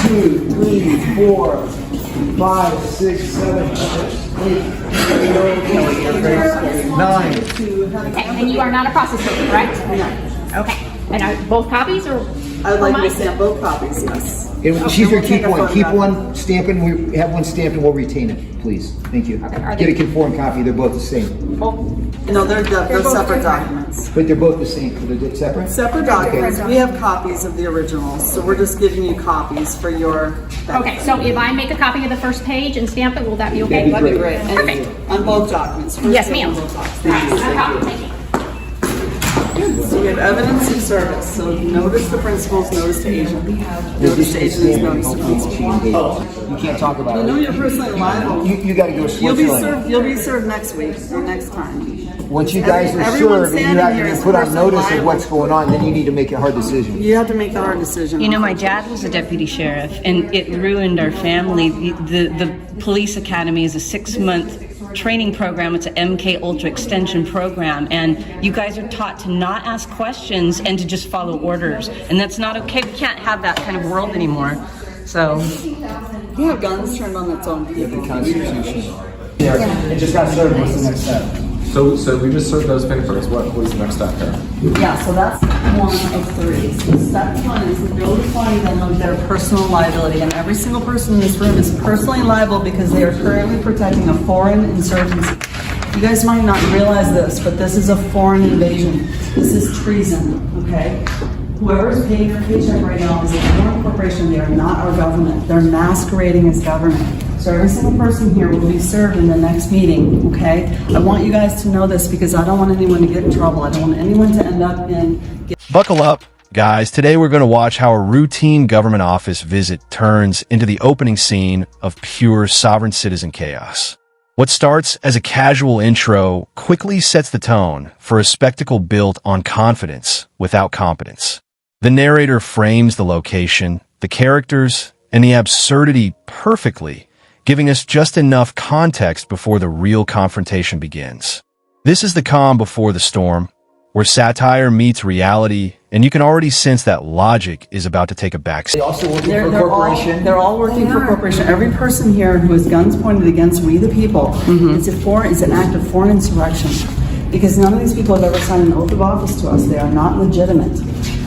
2, 3, 4, 5, 6, 7, 8, 9. Okay, and you are not a process server, correct? No. Okay. And are both copies or? I would like to stamp both copies, yes. And she's going to keep one. Keep one, stamp it, and we have one stamped, and we'll retain it, please. Thank you. Okay, Get a conformed copy. They're both the same. No, they're separate documents. But they're both the same. They're separate? Separate documents. We have copies of the originals, so we're just giving you copies for your benefit. Okay, so if I make a copy of the first page and stamp it, will that be okay? That'd be Great. And Perfect. on both documents. Yes, ma'am. On both documents. Thank you. So we have evidence of service. So notice to principals, notice to agent. Notice to agent is notice to principal. You can't talk about I it. know you're personally liable. You got to go Switzerland. You'll be served next week or next time. Once you guys are Everyone served and you standing have here to is be put on personally notice of liable. what's going on, then you need to make a hard decision. You have to make the hard decision. You know, my dad was a deputy sheriff, and it ruined our family. The police academy is a 6-month training program. It's an MK Ultra extension program, and you guys are taught to not ask questions and to just follow orders, and that's not okay. We can't have that kind of world anymore. So, You have guns turned on its own people. The Constitution. It just got served. What's the next step? So we just served those papers. What is the next step here? Yeah, so that's one of 3. So step 1 is notifying them of their personal liability, and every single person in this room is personally liable because they are currently protecting a foreign insurgency. You guys might not realize this, but this is a foreign invasion. This is treason, okay? Whoever is paying your paycheck right now is a foreign corporation. They are not our government. They're masquerading as government. So every single person here will be served in the next meeting, okay? I want you guys to know this because I don't want anyone to get in trouble. I don't want anyone to end up in... Buckle up, guys. Today we're going to watch how a routine government office visit turns into the opening scene of pure sovereign citizen chaos. What starts as a casual intro quickly sets the tone for a spectacle built on confidence without competence. The narrator frames the location, the characters, and the absurdity perfectly, giving us just enough context before the real confrontation begins. This is the calm before the storm, where satire meets reality, and you can already sense that logic is about to take a backseat. They also working for a corporation. They're all working for a corporation. Every person here who has guns pointed against we the people is an act of foreign insurrection. Because none of these people have ever signed an oath of office to us. They are not legitimate.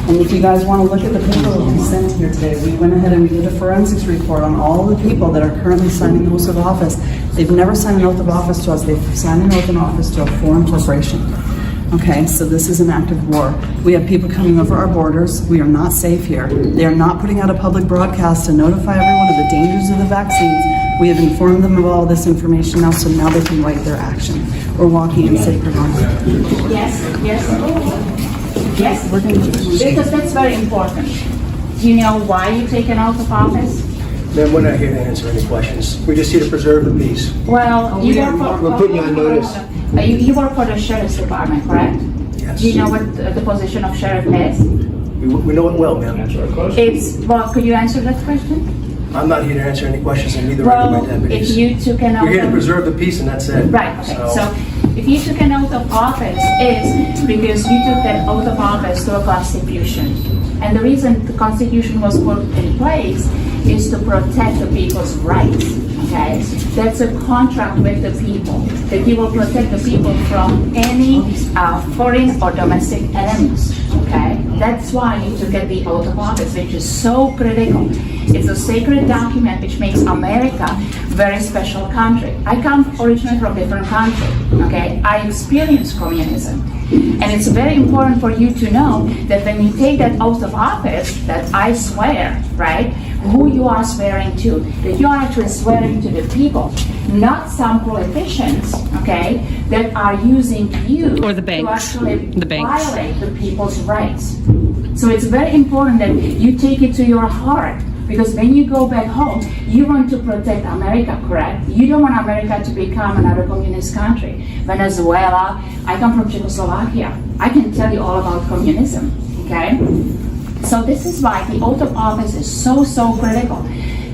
And if you guys want to look at the paper that we sent here today, we went ahead and we did a forensics report on all the people that are currently signing oaths of office. They've never signed an oath of office to us. They've signed an oath of office to a foreign corporation. Okay, so this is an act of war. We have people coming over our borders. We are not safe here. They are not putting out a public broadcast to notify everyone of the dangers of the vaccines. We have informed them of all this information now, so now they can write their action. We're walking in sacred honor. Yes, because that's very important. Do you know why you take an oath of office? Ma'am, we're not here to answer any questions. We're just here to preserve the peace. Well, We're putting you on notice. You work for the sheriff's department, correct? Yes. Do you know what the position of sheriff is? We know it well, ma'am. Well, could you answer that question? I'm not here to answer any questions, and neither are my Well, deputies. if you took an oath We're here to of... preserve the peace, and that's it. Right, okay, so if you took an oath of office, it's because you took that oath of office to a constitution. And the reason the constitution was put in place is to protect the people's rights, okay? That's a contract with the people, that you will protect the people from any foreign or domestic enemies, okay? That's why you took the oath of office, which is so critical. It's a sacred document which makes America a very special country. I come originally from a different country, okay? I experienced communism. And it's very important for you to know that when you take that oath of office, that I swear, right, who you are swearing to, that you are actually swearing to the people, not some politicians, okay, that are using you Or the banks. to actually The banks. violate the people's rights. So it's very important that you take it to your heart. Because when you go back home, you want to protect America, correct? You don't want America to become another communist country. Venezuela, I come from Czechoslovakia. I can tell you all about communism, okay? So this is why the oath of office is so critical,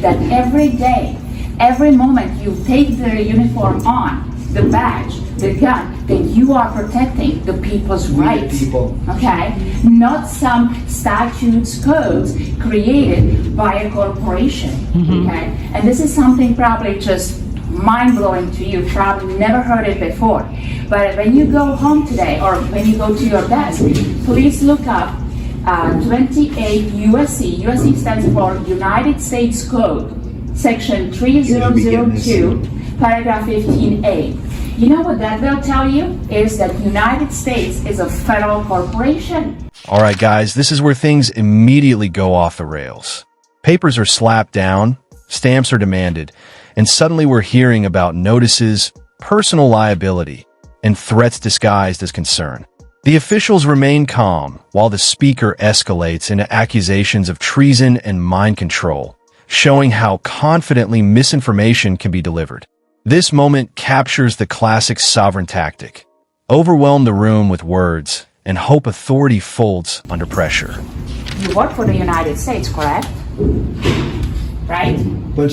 that every day, every moment you take the uniform on, the badge, the gun, that you are protecting the people's rights. people. Okay? Not some statutes, codes created by a corporation. Okay? And this is something probably just mind-blowing to you, probably never heard it before. But when you go home today, or when you go to your desk, please look up 28 USC. USC stands for United States Code, section 3002, paragraph 15A. You know what that will tell you? Is that United States is a federal corporation. All right, guys, this is where things immediately go off the rails. Papers are slapped down, stamps are demanded, and suddenly we're hearing about notices, personal liability, and threats disguised as concern. The officials remain calm while the speaker escalates into accusations of treason and mind control, showing how confidently misinformation can be delivered. This moment captures the classic sovereign tactic: overwhelm the room with words and hope authority folds under pressure. You work for the United States, correct? Right?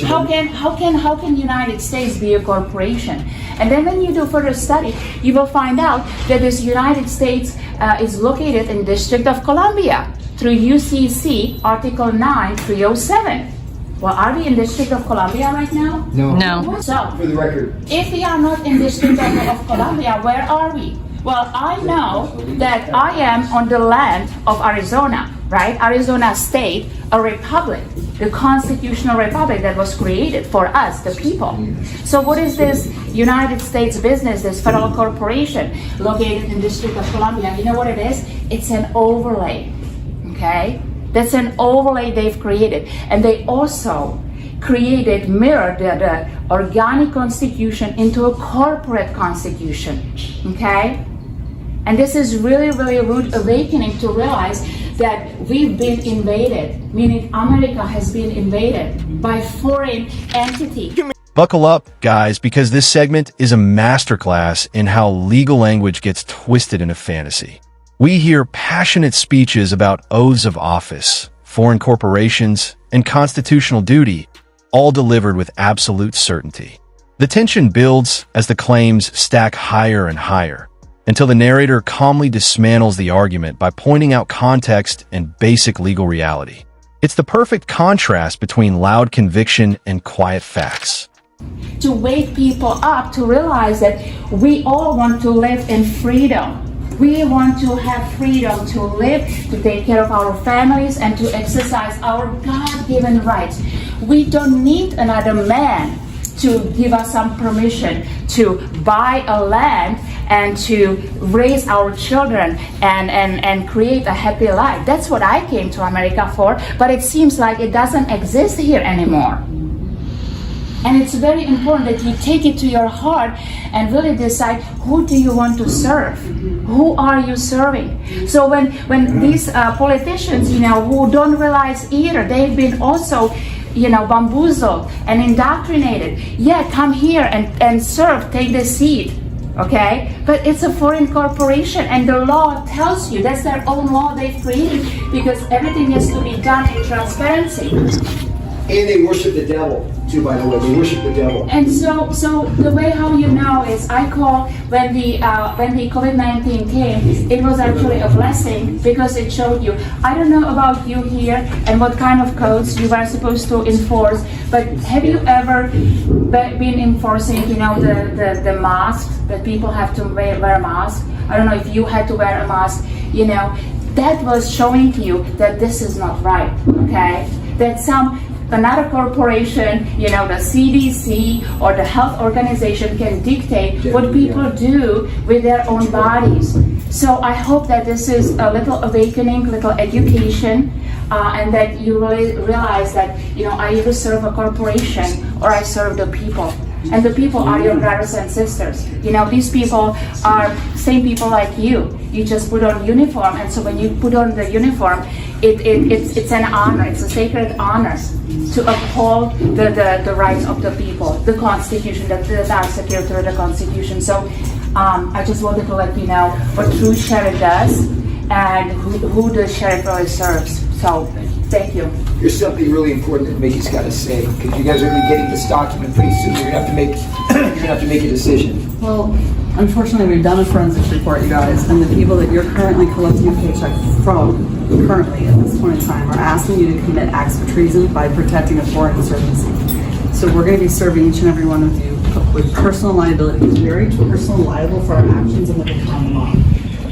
How can United States be a corporation? And then when you do further study, you will find out that this United States is located in District of Columbia through UCC Article 9307. Well, are we in District of Columbia right now? No. So, For the record. if we are not in District of Columbia, where are we? Well, I know that I am on the land of Arizona, right? Arizona State, a republic, the constitutional republic that was created for us, the people. So what is this United States business, this federal corporation located in District of Columbia? You know what it is? It's an overlay, okay? That's an overlay they've created. And they also mirrored the organic constitution into a corporate constitution, okay? And this is really, really a rude awakening to realize that we've been invaded, meaning America has been invaded by foreign entity. Buckle up, guys, because this segment is a masterclass in how legal language gets twisted into fantasy. We hear passionate speeches about oaths of office, foreign corporations, and constitutional duty, all delivered with absolute certainty. The tension builds as the claims stack higher and higher, until the narrator calmly dismantles the argument by pointing out context and basic legal reality. It's the perfect contrast between loud conviction and quiet facts. To wake people up to realize that we all want to live in freedom. We want to have freedom to live, to take care of our families, and to exercise our God-given rights. We don't need another man to give us some permission to buy a land and to raise our children and create a happy life. That's what I came to America for, but it seems like it doesn't exist here anymore. And it's very important that you take it to your heart and really decide, who do you want to serve? Who are you serving? So when these politicians, who don't realize either, they've been also bamboozled and indoctrinated. Yeah, come here and serve, take the seat, okay? But it's a foreign corporation, and the law tells you, that's their own law they've created, because everything has to be done in transparency. And they worship the devil, too, by the way. They worship the devil. And so the way how you know is, I call when the COVID-19 came, it was actually a blessing, because it showed you. I don't know about you here and what kind of codes you were supposed to enforce, but have you ever been enforcing, the mask, that people have to wear a mask? I don't know if you had to wear a mask, that was showing to you that this is not right, okay? That another corporation, the CDC or the health organization can dictate what people do with their own bodies. So I hope that this is a little awakening, little education, and that you really realize that, I either serve a corporation or I serve the people. And the people are your brothers and sisters. These people are same people like you. You just put on uniform, and so when you put on the uniform, it's an honor. It's a sacred honor to uphold the rights of the people, the Constitution, that are secured through the Constitution. So I just wanted to let you know what true sheriff does and who the sheriff really serves. So thank you. There's something really important that Mickey's got to say, because you guys are going to be getting this document pretty soon. You're going to have to make, you're going to have to make a decision. Well, unfortunately, we've done a forensics report, you guys, and the people that you're currently collecting a paycheck from, currently at this point in time, are asking you to commit acts of treason by protecting a foreign insurgency. So we're going to be serving each and every one of you with personal liability, very personal liable for our actions under the common law.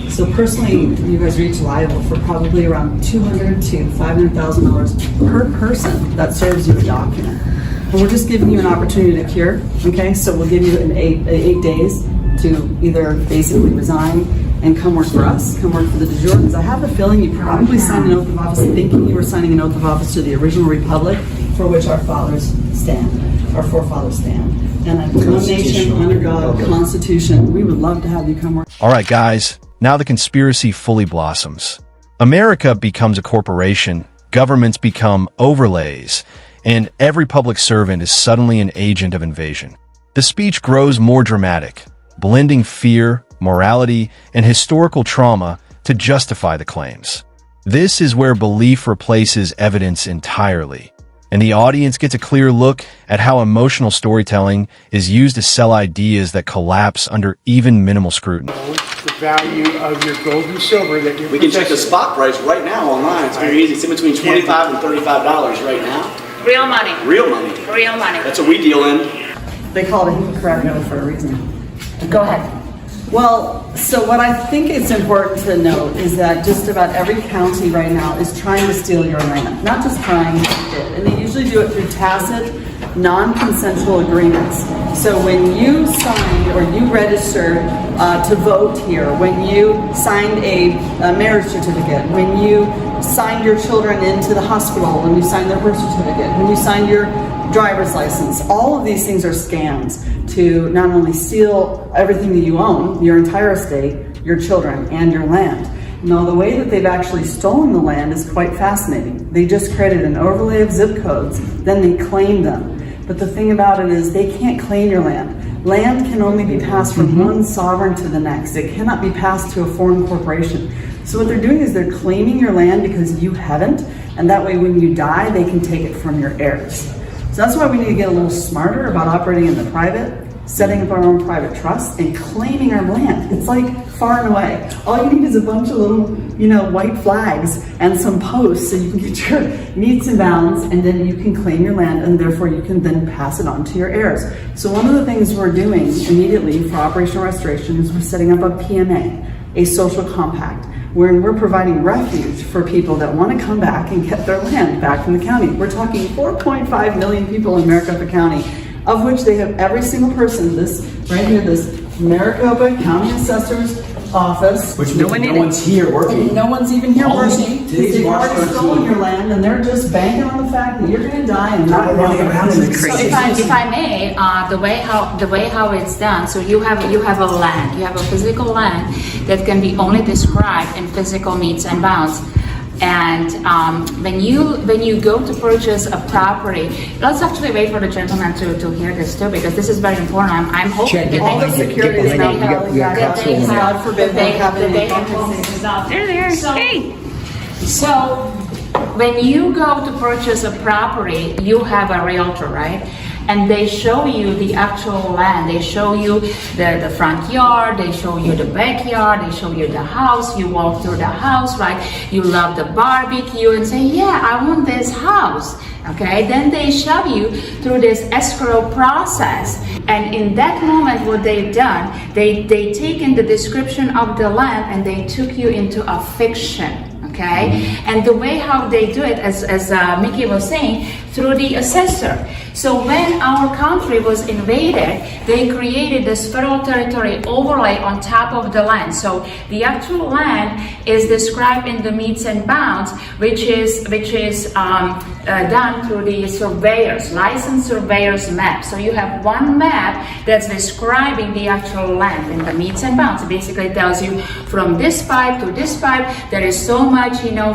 So personally, you guys are each liable for probably around $200,000 to $500,000 per person that serves you a document. And we're just giving you an opportunity to cure, okay? So we'll give you an eight days to either basically resign and come work for us, come work for the de jure, because I have a feeling you probably signed an oath of office thinking you were signing an oath of office to the original republic for which our fathers stand, our forefathers stand. And one nation, under God, Constitution. We would love to have you come work. All right, guys, now the conspiracy fully blossoms. America becomes a corporation, governments become overlays, and every public servant is suddenly an agent of invasion. The speech grows more dramatic, blending fear, morality, and historical trauma to justify the claims. This is where belief replaces evidence entirely, and the audience gets a clear look at how emotional storytelling is used to sell ideas that collapse under even minimal scrutiny. The value of your gold and silver that you're We can check the spot price right now online. It's very easy. It's in between $25 and $35 right now. Real money. Real money. Real money. That's what we deal in. They call it a Hippocratic oath for a reason. Go ahead. Well, so what I think it's important to note is that just about every county right now is trying to steal your land. Not just trying, and they usually do it through tacit, non-consensual agreements. So when you signed or you registered to vote here, when you signed a marriage certificate, when you signed your children into the hospital, when you signed their birth certificate, when you signed your driver's license, all of these things are scams to not only steal everything that you own, your entire estate, your children, and your land. Now, the way that they've actually stolen the land is quite fascinating. They just created an overlay of zip codes, then they claim them. But the thing about it is they can't claim your land. Land can only be passed from one sovereign to the next. It cannot be passed to a foreign corporation. So what they're doing is they're claiming your land because you haven't, and that way when you die, they can take it from your heirs. So that's why we need to get a little smarter about operating in the private, setting up our own private trust, and claiming our land. It's like far and away. All you need is a bunch of little, white flags and some posts so you can get your meets and bounds, and then you can claim your land, and therefore you can then pass it on to your heirs. So one of the things we're doing immediately for operational restoration is we're setting up a PMA, a social compact, where we're providing refuge for people that want to come back and get their land back from the county. We're talking 4.5 million people in Maricopa County, of which they have every single person, this right here, this Maricopa County Assessor's Office. Which means no one's here working. No one's even here working. Today's They've March already stolen your land, and they're just banking on the fact that you're going to die and not running around in the So if I may, the way how it's done. So you have a land, you have a physical land that can be only described in physical meets and bounds. And when you go to purchase a property, let's actually wait for the gentleman to hear this too, because this is very important. I'm hoping that all the security is not God forbid they have They're there. So, so when you go to purchase a property, you have a realtor, right? And they show you the actual land. They show you the front yard, they show you the backyard, they show you the house. You walk through the house, right? You love the barbecue and say, yeah, I want this house. Okay, then they shove you through this escrow process. And in that moment, what they've done, they taken the description of the land and they took you into a fiction. Okay, and the way how they do it, as Mickey was saying, through the assessor. So when our country was invaded, they created this federal territory overlay on top of the land. So the actual land is described in the meets and bounds, which is done through the surveyors, licensed surveyors map. So you have one map that's describing the actual land in the meets and bounds. It basically tells you from this pipe to this pipe, there is so much,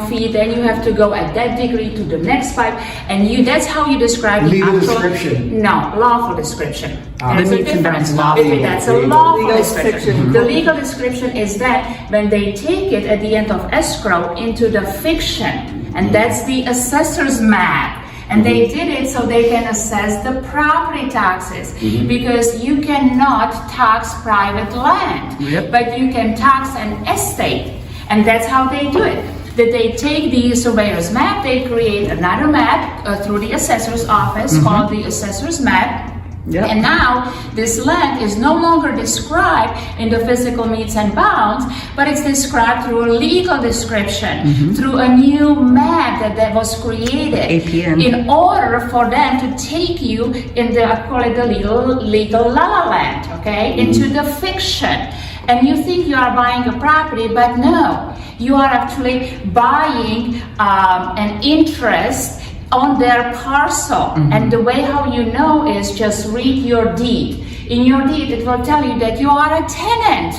feet, then you have to go at that degree to the next pipe, and that's how you describe the Legal actual description. No, lawful description. There's The a meets and bounds difference. legal. That's a lawful Legal description. description. The legal description is that when they take it at the end of escrow into the fiction, and that's the assessor's map. And they did it so they can assess the property taxes, because you cannot tax private land, but you can tax an estate, and that's how they do it. That they take the surveyor's map, they create another map through the assessor's office called the assessor's map. Yep. And now this land is no longer described in the physical metes and bounds, but it's described through a legal description, through a new map that was created in order for them to take you in the, I call it the legal la la land, okay, into the fiction. And you think you are buying a property, but no, you are actually buying an interest on their parcel. And the way how you know is just read your deed. In your deed, it will tell you that you are a tenant.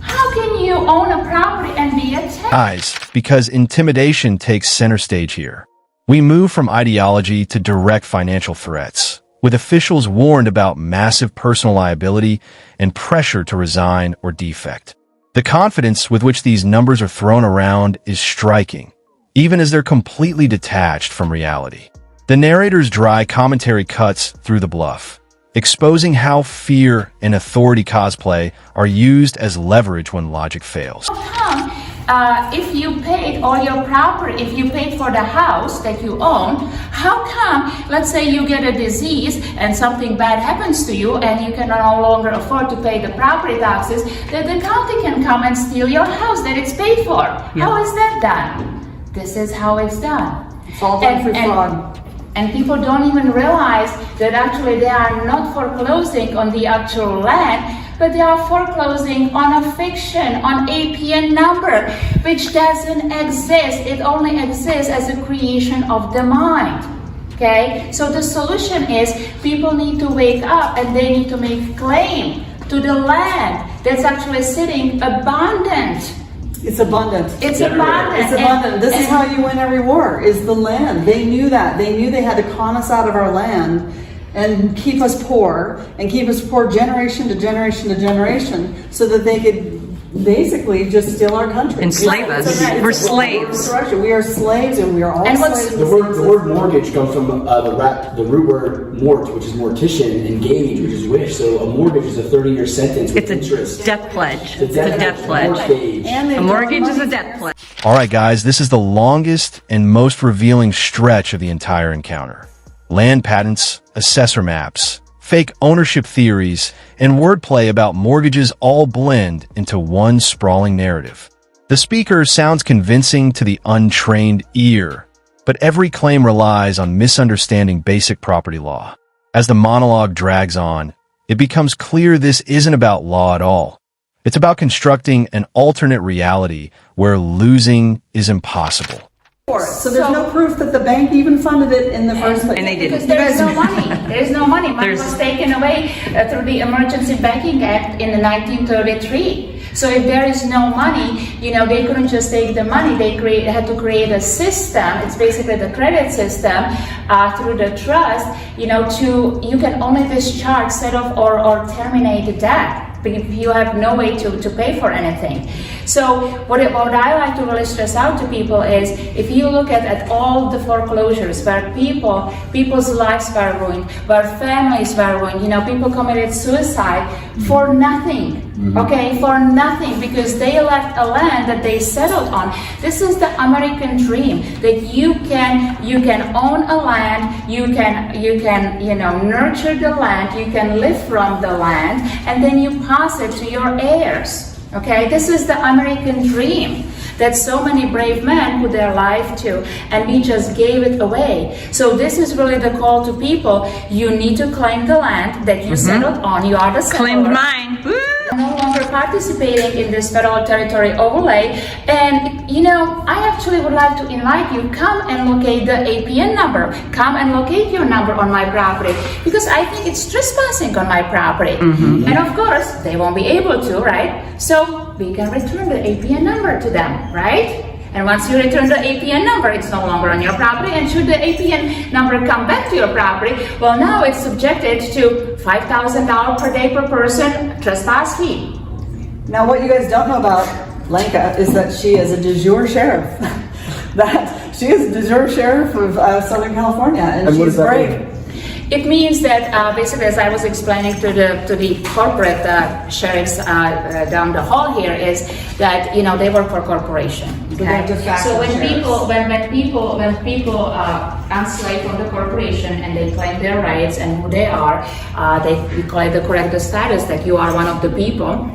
How can you own a property and be a tenant? Guys, because intimidation takes center stage here. We move from ideology to direct financial threats, with officials warned about massive personal liability and pressure to resign or defect. The confidence with which these numbers are thrown around is striking, even as they're completely detached from reality. The narrator's dry commentary cuts through the bluff, exposing how fear and authority cosplay are used as leverage when logic fails. If you paid all your property, if you paid for the house that you own, how come, let's say you get a disease and something bad happens to you and you can no longer afford to pay the property taxes, that the county can come and steal your house that it's paid for? How is that done? This is how it's done. It's all done through fraud. And people don't even realize that actually they are not foreclosing on the actual land, but they are foreclosing on a fiction, on APN number, which doesn't exist. It only exists as a creation of the mind. Okay? So the solution is people need to wake up and they need to make claim to the land that's actually sitting abundant. It's abundant. It's abundant. It's abundant. This is how you win every war, is the land. They knew that. They knew they had to con us out of our land and keep us poor generation to generation to generation, so that they could basically just steal our country. Enslave us. We're slaves. We are slaves, and we are all slaves. The word mortgage comes from the root word mort, which is mortician, and gauge, which is wish. So a mortgage is a 30-year sentence with interest. It's a death pledge. It's a death pledge. A mortgage is a death pledge. All right, guys, this is the longest and most revealing stretch of the entire encounter. Land patents, assessor maps, fake ownership theories, and wordplay about mortgages all blend into one sprawling narrative. The speaker sounds convincing to the untrained ear, but every claim relies on misunderstanding basic property law. As the monologue drags on, it becomes clear this isn't about law at all. It's about constructing an alternate reality where losing is impossible. So there's no proof that the bank even funded it in the first place. And they didn't. Because there is no money. There is no money. Money was taken away through the Emergency Banking Act in 1933. So if there is no money, they couldn't just take the money. They had to create a system. It's basically the credit system through the trust. You can only discharge, settle, or terminate the debt if you have no way to pay for anything. So what I like to really stress out to people is, if you look at all the foreclosures where people's lives were ruined, where families were ruined, people committed suicide for nothing. Okay, for nothing, because they left a land that they settled on. This is the American dream, that you can own a land, you can nurture the land, you can live from the land, and then you pass it to your heirs. Okay, this is the American dream that so many brave men put their life to, and we just gave it away. So this is really the call to people. You need to claim the land that you settled on. You are the settler. Claimed mine. Woo! No longer participating in this federal territory overlay. And I actually would like to invite you, come and locate the APN number. Come and locate your number on my property, because I think it's trespassing on my property. And of course, they won't be able to, right? So we can return the APN number to them, right? And once you return the APN number, it's no longer on your property. And should the APN number come back to your property, well, now it's subjected to $5,000 per day per person trespass fee. Now, what you guys don't know about Lenka is that she is a de jure sheriff. That She is de jure sheriff of Southern California, and what she's does that great. mean? It means that basically, as I was explaining to the corporate sheriffs down the hall here, is that they work for corporation. they're de facto So when sheriffs. people unslave from the corporation and they claim their rights and who they are, we call it the corrective status that you are one of the people.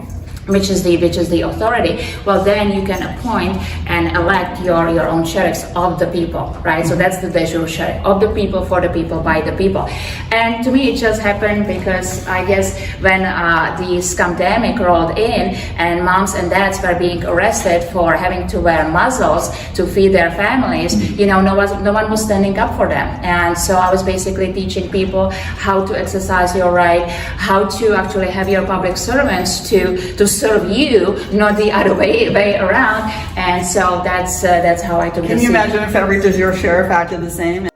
Which is the authority. Well, then you can appoint and elect your own sheriffs of the people, right? So that's the de jure sheriff, of the people, for the people, by the people. And to me, it just happened because I guess when the scamdemic rolled in and moms and dads were being arrested for having to wear muzzles to feed their families, no one was standing up for them. And so I was basically teaching people how to exercise your right, how to actually have your public servants to serve you, not the other way around. And so that's how I took. Can you imagine if every de jure sheriff acted the same?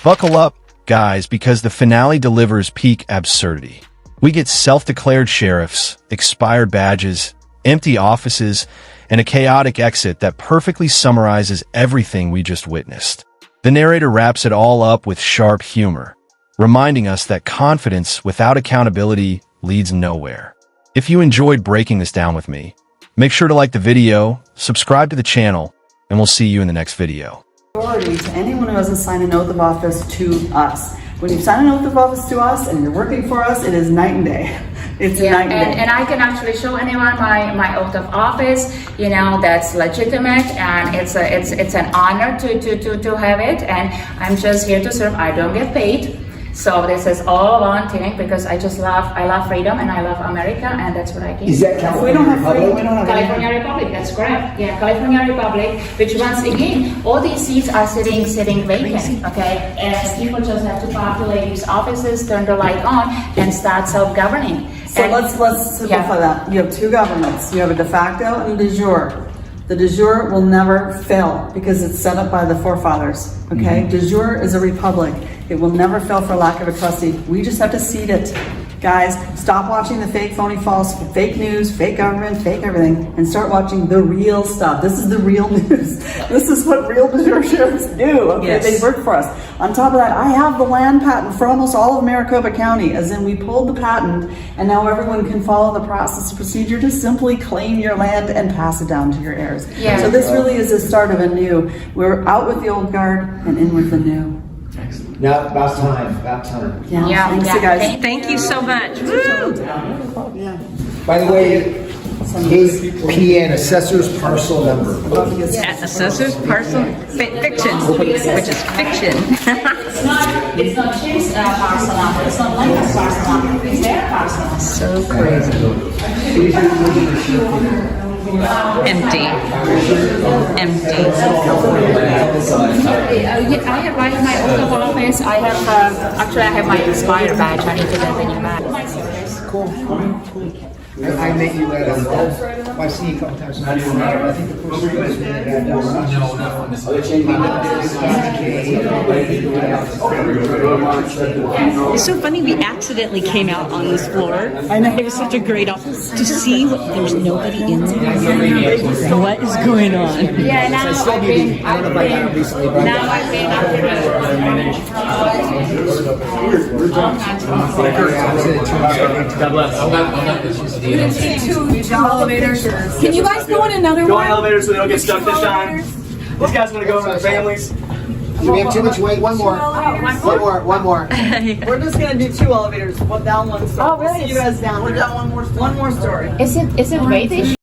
Buckle up, guys, because the finale delivers peak absurdity. We get self-declared sheriffs, expired badges, empty offices, and a chaotic exit that perfectly summarizes everything we just witnessed. The narrator wraps it all up with sharp humor, reminding us that confidence without accountability leads nowhere. If you enjoyed breaking this down with me, make sure to like the video, subscribe to the channel, and we'll see you in the next video. Authority to anyone who hasn't signed an oath of office to us. When you sign an oath of office to us and you're working for us, it is night and day. It's night and day. And I can actually show anyone my oath of office, that's legitimate, and it's an honor to have it, and I'm just here to serve. I don't get paid. So this is all volunteering because I love freedom and I love America, and that's what I give. Is that California We don't have Republic? freedom, we don't have California Republic, that's correct. Yeah, California Republic, which once again, all these seats are sitting vacant, okay? And people just have to populate these offices, turn the light on, and start self-governing. So let's simplify that. You have two governments. You have a de facto and a de jure. The de jure will never fail because it's set up by the forefathers, okay? De jure is a republic. It will never fail for lack of a trustee. We just have to seat it. Guys, stop watching the fake, phony, false, fake news, fake government, fake everything, and start watching the real stuff. This is the real news. This is what real de jure sheriffs do, okay? Yes. They work for us. On top of that, I have the land patent for almost all of Maricopa County, as in we pulled the patent, and now everyone can follow the process procedure to simply claim your land and pass it down to your heirs. Yeah. So this really is the start of a new. We're out with the old guard and in with the new. Now, about time. Yeah, Thanks, yeah. you guys. Thank you so much. Woo! By the way, KPN, assessor's parcel number. Assessor's parcel fiction, which is fiction. It's not Jim's parcel number, it's not Linda's parcel number, it's their parcel number. So crazy. Empty. I have my oath of office. I have my expired badge. I need to get the new badge. Cool. I met you at I've seen you a couple times. I think the first thing was when I got It's so funny we accidentally came out on this floor. I know. It was such a great office to see there's nobody in there. What is going on? Yeah, now I've been Two elevators. Can you guys go in another Go one? in elevators so they don't get stuck this time. These guys want to go over their families. we have too much weight. One more. One more. We're just gonna do two elevators. One down, one story. Oh, really? See you guys down. We're down one more story. Is it weighted?